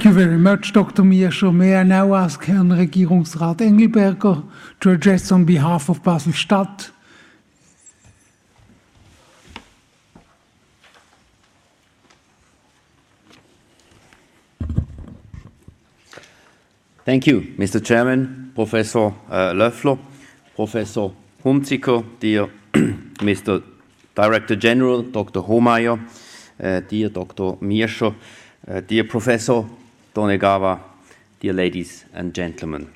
Thank you very much, Dr. Mirscher. May I now ask Herrn Regierungsrat Engelberger to address on behalf of Basel Stadt. Thank you, Mr. Chairman, Professor Löffler, Professor Hunziker, dear Mr. Director General, Dr. Hohmeier, dear Dr. Mirscher, dear Professor Donegawa, dear ladies and gentlemen.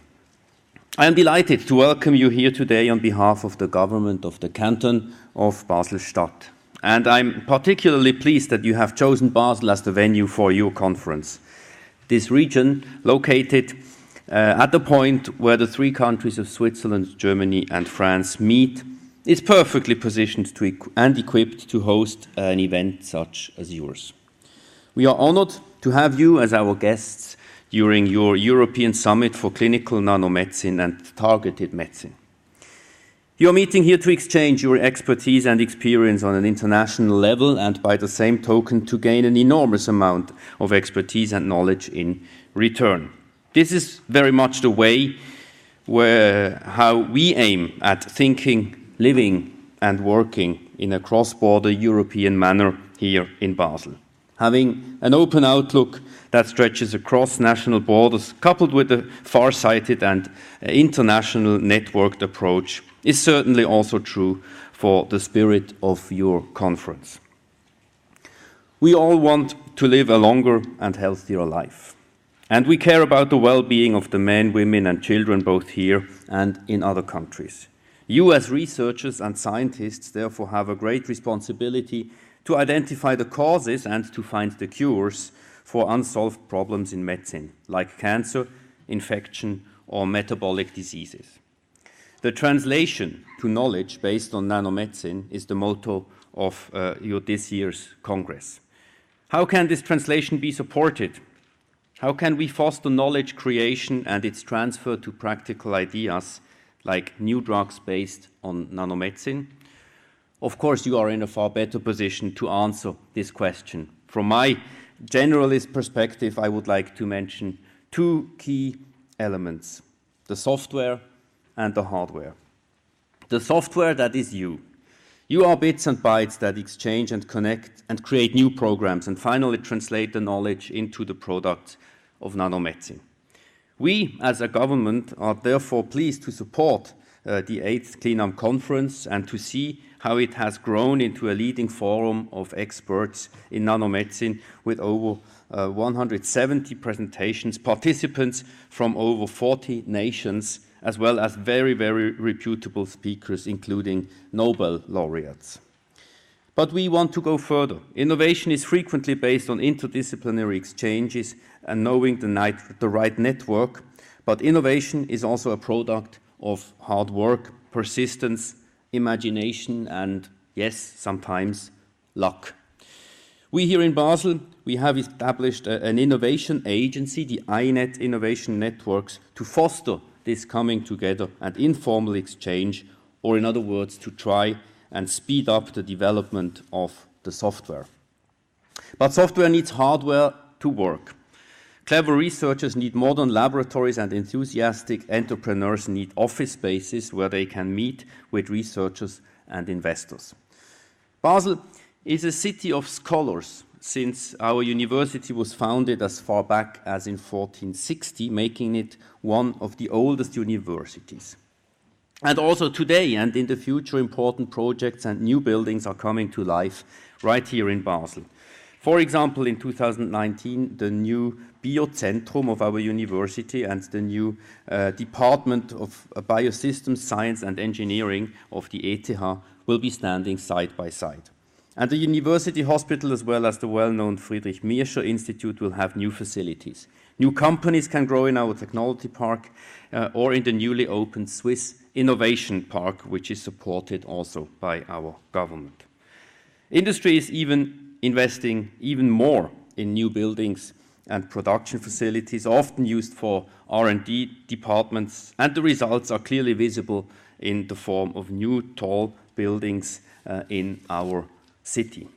I am delighted to welcome you here today on behalf of the government of the Canton of Basel-Stadt. And I'm particularly pleased that you have chosen Basel as the venue for your conference. This region, located at the point where the three countries of Switzerland, Germany and France meet, is perfectly positioned and equipped to host an event such as yours. We are honored to have you as our guests during your European Summit for Clinical Nanomedicine and Targeted Medicine. You are meeting here to exchange your expertise and experience on an international level and by the same token to gain an enormous amount of expertise and knowledge in return. This is very much the way how we aim at thinking, living and working in a cross-border European manner here in Basel. Having an open outlook that stretches across national borders, coupled with a far-sighted and international networked approach, is certainly also true for the spirit of your conference. We all want to live a longer and healthier life. And we care about the well-being of the men, women and children both here and in other countries. You as researchers and scientists therefore have a great responsibility to identify the causes and to find the cures for unsolved problems in medicine, like cancer, infection, or metabolic diseases. The translation to knowledge based on nanomedicine is the motto of this year's Congress. How can this translation be supported? How can we foster knowledge creation and its transfer to practical ideas, like new drugs based on nanomedicine? Of course, you are in a far better position to answer this question. From my generalist perspective, I would like to mention two key elements: the software and the hardware. The software, that is you. You are bits and bytes that exchange and connect and create new programs and finally translate the knowledge into the product of nanomedicine. We, as a government, are therefore pleased to support the 8th CLINAM conference and to see how it has grown into a leading forum of experts in nanomedicine with over 170 presentations, participants from over 40 nations, as well as very, very reputable speakers, including Nobel laureates. But we want to go further. Innovation is frequently based on interdisciplinary exchanges and knowing the right network, but innovation is also a product of hard work, persistence, imagination, and yes, sometimes luck. We here in Basel, we have established an innovation agency, the INET Innovation Networks, to foster this coming together and informal exchange, or in other words, to try and speed up the development of the software. But software needs hardware to work. Clever researchers need modern laboratories and enthusiastic entrepreneurs need office spaces where they can meet with researchers and investors. Basel is a city of scholars since our university was founded as far back as in 1460, making it one of the oldest universities. And also today and in the future, important projects and new buildings are coming to life right here in Basel. For example, in 2019, the new Biozentrum of our university and the new Department of Biosystems Science and Engineering of the ETH will be standing side by side. And the university hospital, as well as the well-known Friedrich Mirscher Institute, will have new facilities. New companies can grow in our technology park or in the newly opened Swiss Innovation Park, which is supported also by our government. Industry is investing even more in new buildings and production facilities, often used for R&D departments, and the results are clearly visible in the form of new tall buildings in our city.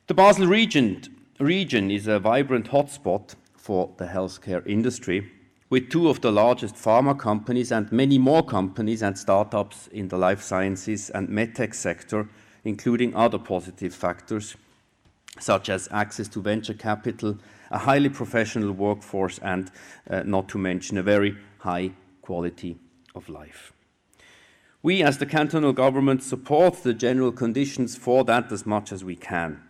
The Basel region is a vibrant hotspot for the healthcare industry, with two of the largest pharma companies and many more companies and startups in the life sciences and medtech sector, including other positive factors, such as access to venture capital, a highly professional workforce, and not to mention a very high quality of life. We, as the cantonal government, support the general conditions for that as much as we can.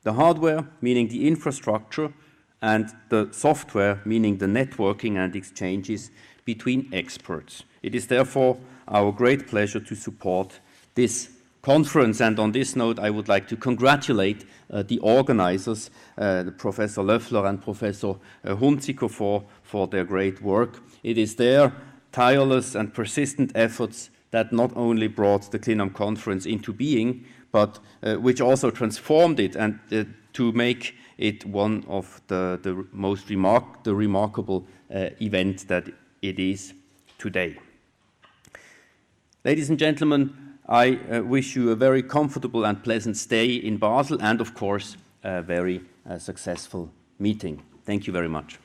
The hardware, meaning the infrastructure, and the software, meaning the networking and exchanges between experts. It is therefore our great pleasure to support this conference, and on this note I would like to congratulate the organizers, Professor Löffler and Professor Hunziker, for their great work. It is their tireless and persistent efforts that not only brought the CLINAM conference into being, but which also transformed it and to make it one of the most remarkable event that it is today. Ladies and gentlemen, I wish you a very comfortable and pleasant stay in Basel and, of course, a very successful meeting. Thank you very much.